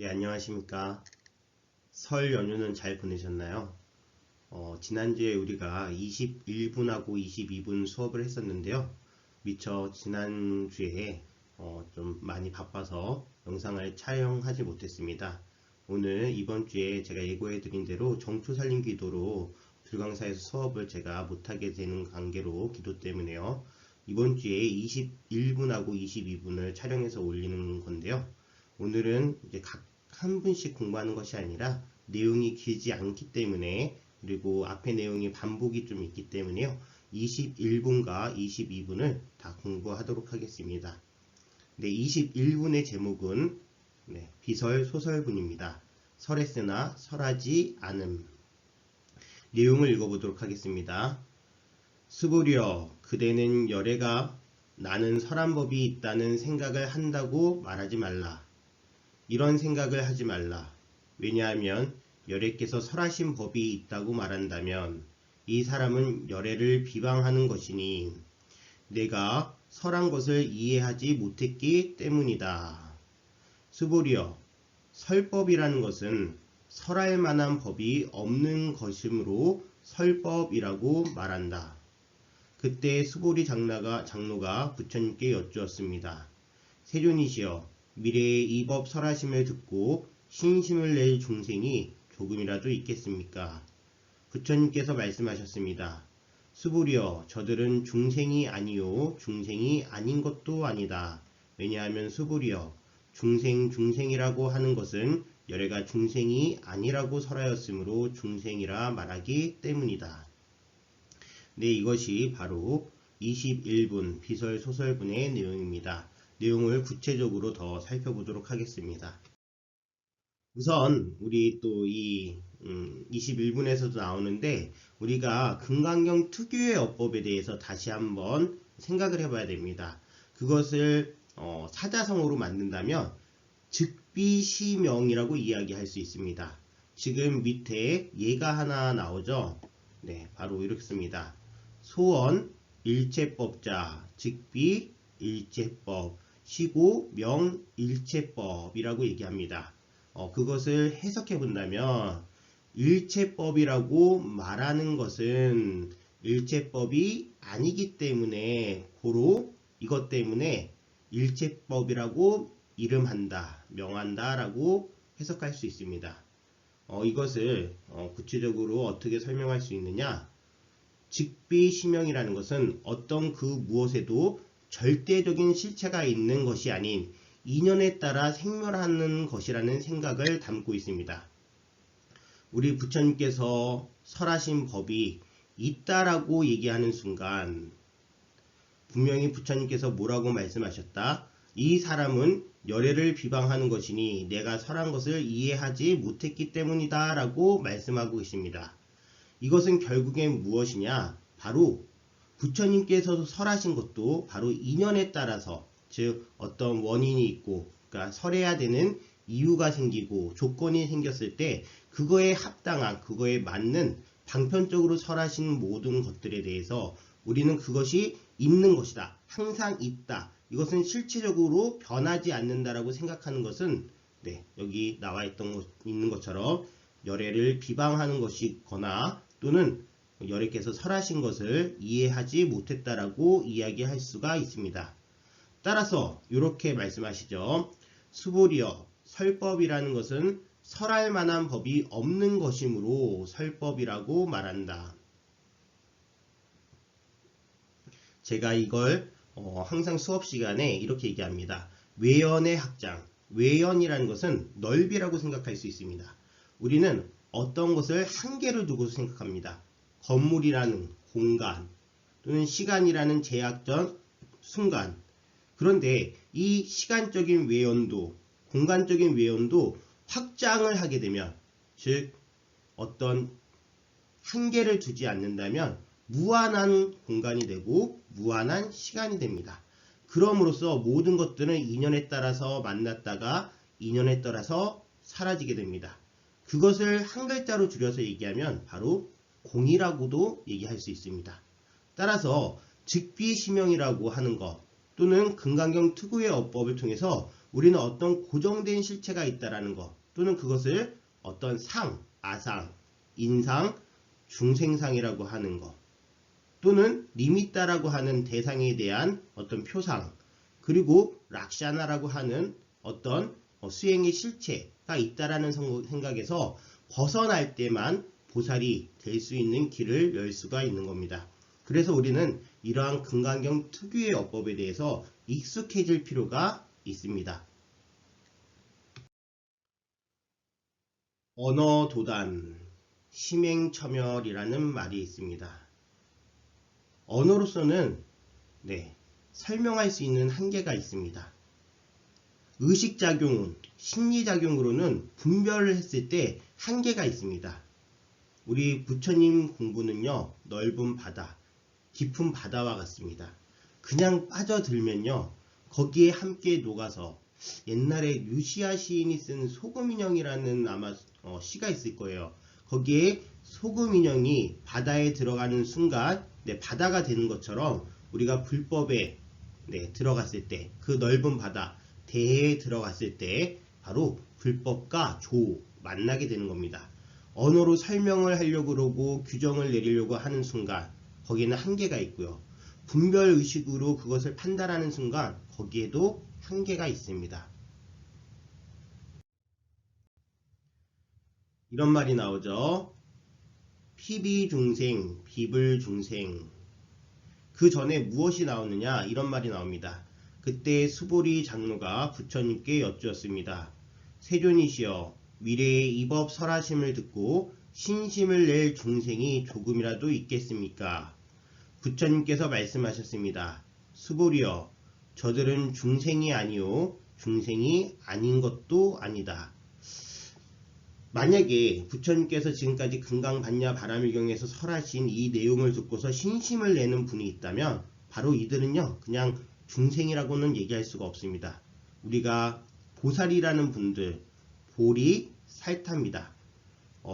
네, 안녕하십니까. 설 연휴는 잘 보내셨나요? 지난주에 우리가 21분하고 22분 수업을 했었는데요. 미처 지난주에 좀 많이 바빠서 영상을 촬영하지 못했습니다. 오늘 이번 주에 제가 예고해드린 대로 정초 살림 기도로 불광사에서 수업을 제가 못하게 되는 관계로 기도 때문에요. 이번 주에 21분하고 22분을 촬영해서 올리는 건데요. 오늘은 이제 각 한 분씩 공부하는 것이 아니라 내용이 길지 않기 때문에, 그리고 앞에 내용이 반복이 좀 있기 때문에요. 21분과 22분을 다 공부하도록 하겠습니다. 네, 21분의 제목은 비설 소설분입니다. 설했으나 설하지 않음. 내용을 읽어보도록 하겠습니다. 수부려, 그대는 열애가 나는 설한 법이 있다는 생각을 한다고 말하지 말라. 이런 생각을 하지 말라. 왜냐하면 열애께서 설하신 법이 있다고 말한다면 이 사람은 열애를 비방하는 것이니 내가 설한 것을 이해하지 못했기 때문이다. 수보리여, 설법이라는 것은 설할 만한 법이 없는 것이므로 설법이라고 말한다. 그때 수보리 장로가 부처님께 여쭈었습니다. 세존이시여, 미래에 이 법 설하심을 듣고 신심을 낼 중생이 조금이라도 있겠습니까? 부처님께서 말씀하셨습니다. 수부리여, 저들은 중생이 아니요 중생이 아닌 것도 아니다. 왜냐하면 수부리여, 중생이라고 하는 것은 열애가 중생이 아니라고 설하였으므로 중생이라 말하기 때문이다. 네, 이것이 바로 21분 비설소설분의 내용입니다. 내용을 구체적으로 더 살펴보도록 하겠습니다. 우선 우리 또 이 21분에서도 나오는데, 우리가 금강경 특유의 어법에 대해서 다시 한번 생각을 해봐야 됩니다. 그것을 사자성어로 만든다면 즉비시명이라고 이야기할 수 있습니다. 지금 밑에 예가 하나 나오죠. 네, 바로 이렇게 씁니다. 소원 일체법자 즉비 일체법 시고 명일체법이라고 얘기합니다. 그것을 해석해 본다면 일체법이라고 말하는 것은 일체법이 아니기 때문에 고로 이것 때문에 일체법이라고 이름한다, 명한다 라고 해석할 수 있습니다. 이것을 구체적으로 어떻게 설명할 수 있느냐? 즉비시명이라는 것은 어떤 그 무엇에도 절대적인 실체가 있는 것이 아닌 인연에 따라 생멸하는 것이라는 생각을 담고 있습니다. 우리 부처님께서 설하신 법이 있다라고 얘기하는 순간 분명히 부처님께서 뭐라고 말씀하셨다? 이 사람은 열애를 비방하는 것이니 내가 설한 것을 이해하지 못했기 때문이다 라고 말씀하고 계십니다. 이것은 결국엔 무엇이냐? 바로 부처님께서 설하신 것도 바로 인연에 따라서, 즉 어떤 원인이 있고, 그러니까 설해야 되는 이유가 생기고 조건이 생겼을 때 그거에 합당한, 그거에 맞는 방편적으로 설하신 모든 것들에 대해서 우리는 그것이 있는 것이다, 항상 있다, 이것은 실체적으로 변하지 않는다라고 생각하는 것은 여기 나와 있는 것처럼 열애를 비방하는 것이거나 또는 열애께서 설하신 것을 이해하지 못했다라고 이야기할 수가 있습니다. 따라서 이렇게 말씀하시죠. 수보리여, 설법이라는 것은 설할 만한 법이 없는 것이므로 설법이라고 말한다. 제가 이걸 항상 수업 시간에 이렇게 얘기합니다. 외연의 확장. 외연이라는 것은 넓이라고 생각할 수 있습니다. 우리는 어떤 것을 한계를 두고 생각합니다. 건물이라는 공간 또는 시간이라는 제약적 순간. 그런데 이 시간적인 외연도, 공간적인 외연도 확장을 하게 되면, 즉 어떤 한계를 두지 않는다면 무한한 공간이 되고 무한한 시간이 됩니다. 그럼으로써 모든 것들은 인연에 따라서 만났다가 인연에 따라서 사라지게 됩니다. 그것을 한 글자로 줄여서 얘기하면 바로 공이라고도 얘기할 수 있습니다. 따라서 즉비시명이라고 하는 것 또는 금강경 특유의 어법을 통해서 우리는 어떤 고정된 실체가 있다라는 것, 또는 그것을 어떤 상, 아상, 인상, 중생상이라고 하는 것, 또는 리미따라고 하는 대상에 대한 어떤 표상, 그리고 락샤나라고 하는 어떤 수행의 실체가 있다라는 생각에서 벗어날 때만 보살이 될 수 있는 길을 열 수가 있는 겁니다. 그래서 우리는 이러한 금강경 특유의 어법에 대해서 익숙해질 필요가 있습니다. 언어도단, 심행처멸이라는 말이 있습니다. 언어로서는 설명할 수 있는 한계가 있습니다. 의식작용, 심리작용으로는 분별을 했을 때 한계가 있습니다. 우리 부처님 공부는요, 넓은 바다, 깊은 바다와 같습니다. 그냥 빠져들면요, 거기에 함께 녹아서 옛날에 루시아 시인이 쓴 소금인형이라는 아마 시가 있을 거예요. 거기에 소금인형이 바다에 들어가는 순간 바다가 되는 것처럼 우리가 불법에 들어갔을 때, 그 넓은 바다, 대해에 들어갔을 때 바로 불법과 조 만나게 되는 겁니다. 언어로 설명을 하려고 그러고 규정을 내리려고 하는 순간 거기에는 한계가 있고요. 분별의식으로 그것을 판단하는 순간 거기에도 한계가 있습니다. 이런 말이 나오죠. 피비중생, 비불중생. 그 전에 무엇이 나오느냐, 이런 말이 나옵니다. 그때 수보리 장로가 부처님께 여쭈었습니다. 세존이시여, 미래의 이법 설하심을 듣고 신심을 낼 중생이 조금이라도 있겠습니까? 부처님께서 말씀하셨습니다. 수보리여, 저들은 중생이 아니요 중생이 아닌 것도 아니다. 만약에 부처님께서 지금까지 금강반야 바라밀경에서 설하신 이 내용을 듣고서 신심을 내는 분이 있다면 바로 이들은요, 그냥 중생이라고는 얘기할 수가 없습니다. 우리가 보살이라는 분들, 볼이 살타입니다.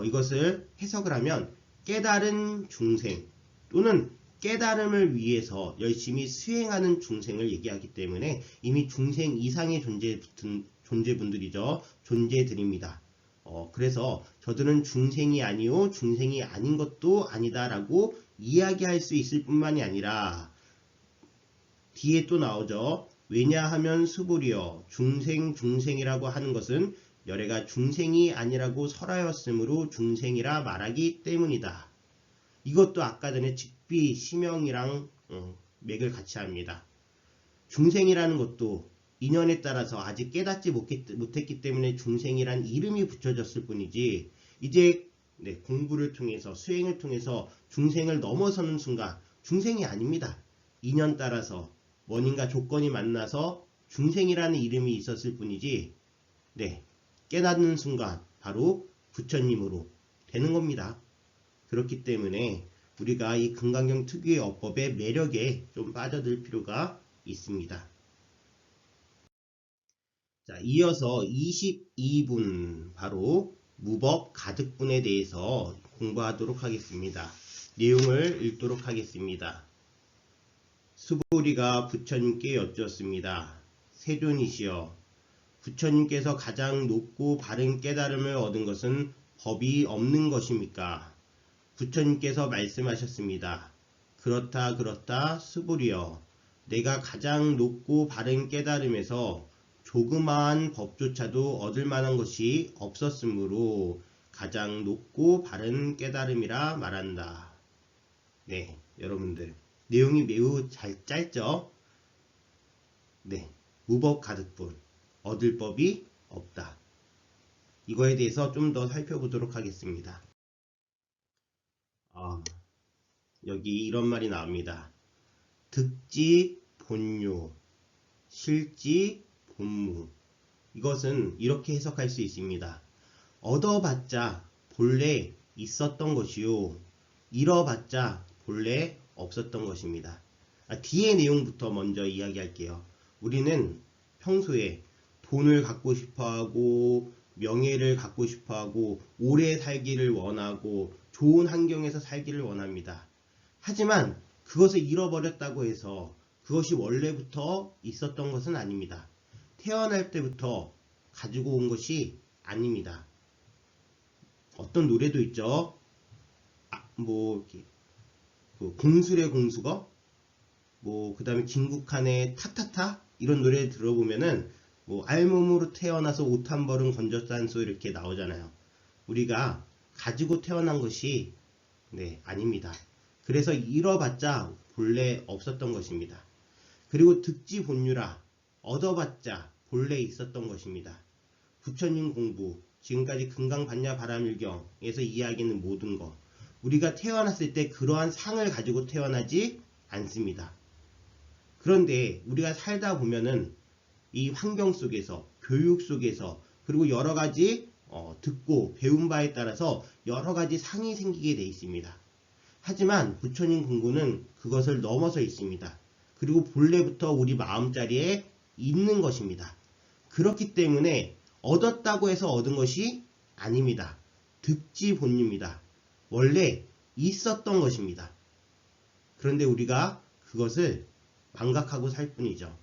이것을 해석을 하면 깨달은 중생 또는 깨달음을 위해서 열심히 수행하는 중생을 얘기하기 때문에 이미 중생 이상의 존재분들이죠. 존재들입니다. 그래서 저들은 중생이 아니요 중생이 아닌 것도 아니다 라고 이야기할 수 있을 뿐만이 아니라 뒤에 또 나오죠. 왜냐하면 수불이여 중생이라고 하는 것은 열애가 중생이 아니라고 설하였으므로 중생이라 말하기 때문이다. 이것도 아까 전에 직비 심형이랑 맥을 같이 합니다. 중생이라는 것도 인연에 따라서 아직 깨닫지 못했기 때문에 중생이란 이름이 붙여졌을 뿐이지, 이제 공부를 통해서 수행을 통해서 중생을 넘어서는 순간 중생이 아닙니다. 인연 따라서 원인과 조건이 만나서 중생이라는 이름이 있었을 뿐이지 깨닫는 순간 바로 부처님으로 되는 겁니다. 그렇기 때문에 우리가 이 금강경 특유의 어법의 매력에 좀 빠져들 필요가 있습니다. 자, 이어서 22분 바로 무법 가득분에 대해서 공부하도록 하겠습니다. 내용을 읽도록 하겠습니다. 수보리가 부처님께 여쭈었습니다. 세존이시여, 부처님께서 가장 높고 바른 깨달음을 얻은 것은 법이 없는 것입니까? 부처님께서 말씀하셨습니다. 그렇다 수보리여, 내가 가장 높고 바른 깨달음에서 조그마한 법조차도 얻을 만한 것이 없었으므로 가장 높고 바른 깨달음이라 말한다. 여러분들 내용이 매우 잘 짧죠? 무법 가득분, 얻을 법이 없다. 이거에 대해서 좀 더 살펴보도록 하겠습니다. 여기 이런 말이 나옵니다. 득지 본요, 실지 본무. 이것은 이렇게 해석할 수 있습니다. 얻어봤자 본래 있었던 것이요, 잃어봤자 본래 없었던 것입니다. 뒤의 내용부터 먼저 이야기할게요. 우리는 평소에 돈을 갖고 싶어하고 명예를 갖고 싶어하고 오래 살기를 원하고 좋은 환경에서 살기를 원합니다. 하지만 그것을 잃어버렸다고 해서 그것이 원래부터 있었던 것은 아닙니다. 태어날 때부터 가지고 온 것이 아닙니다. 어떤 노래도 있죠. 이렇게 공술의 공수거, 그 다음에 김국환의 타타타 이런 노래 들어보면은 알몸으로 태어나서 옷 한 벌은 건졌단소 이렇게 나오잖아요. 우리가 가지고 태어난 것이 아닙니다. 그래서 잃어봤자 본래 없었던 것입니다. 그리고 득지 본유라 얻어봤자 본래 있었던 것입니다. 부처님 공부, 지금까지 금강반야 바라밀경에서 이야기하는 모든 것, 우리가 태어났을 때 그러한 상을 가지고 태어나지 않습니다. 그런데 우리가 살다 보면은 이 환경 속에서, 교육 속에서, 그리고 여러 가지 듣고 배운 바에 따라서 여러 가지 상이 생기게 돼 있습니다. 하지만 부처님 공부는 그것을 넘어서 있습니다. 그리고 본래부터 우리 마음자리에 있는 것입니다. 그렇기 때문에 얻었다고 해서 얻은 것이 아닙니다. 득지 본유입니다. 원래 있었던 것입니다. 그런데 우리가 그것을 망각하고 살 뿐이죠.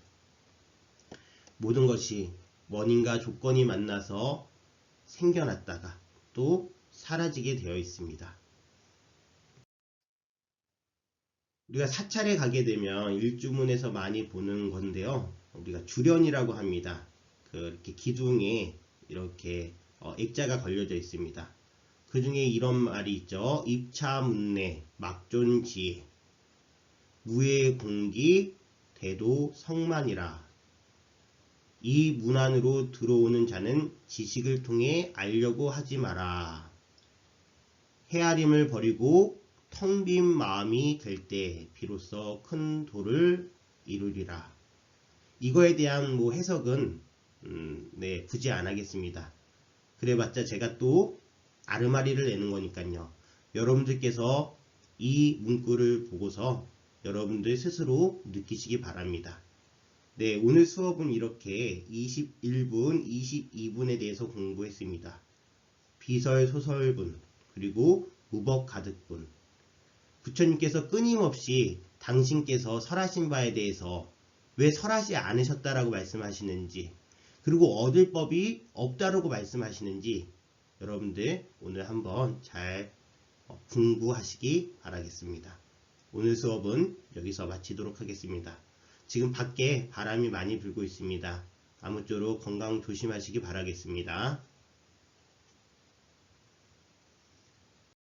모든 것이 원인과 조건이 만나서 생겨났다가 또 사라지게 되어 있습니다. 우리가 사찰에 가게 되면 일주문에서 많이 보는 건데요. 우리가 주련이라고 합니다. 이렇게 기둥에 이렇게 액자가 걸려져 있습니다. 그 중에 이런 말이 있죠. 입차문내 막존지혜 무해공기 대도 성만이라. 이 문 안으로 들어오는 자는 지식을 통해 알려고 하지 마라. 헤아림을 버리고 텅 빈 마음이 될 때 비로소 큰 도를 이루리라. 이거에 대한 해석은 굳이 안 하겠습니다. 그래봤자 제가 또 아르마리를 내는 거니까요. 여러분들께서 이 문구를 보고서 여러분들 스스로 느끼시기 바랍니다. 오늘 수업은 이렇게 21분, 22분에 대해서 공부했습니다. 비설, 소설분, 그리고 무법 가득분. 부처님께서 끊임없이 당신께서 설하신 바에 대해서 왜 설하지 않으셨다라고 말씀하시는지, 그리고 얻을 법이 없다라고 말씀하시는지 여러분들 오늘 한번 잘 공부하시기 바라겠습니다. 오늘 수업은 여기서 마치도록 하겠습니다. 지금 밖에 바람이 많이 불고 있습니다. 아무쪼록 건강 조심하시기 바라겠습니다.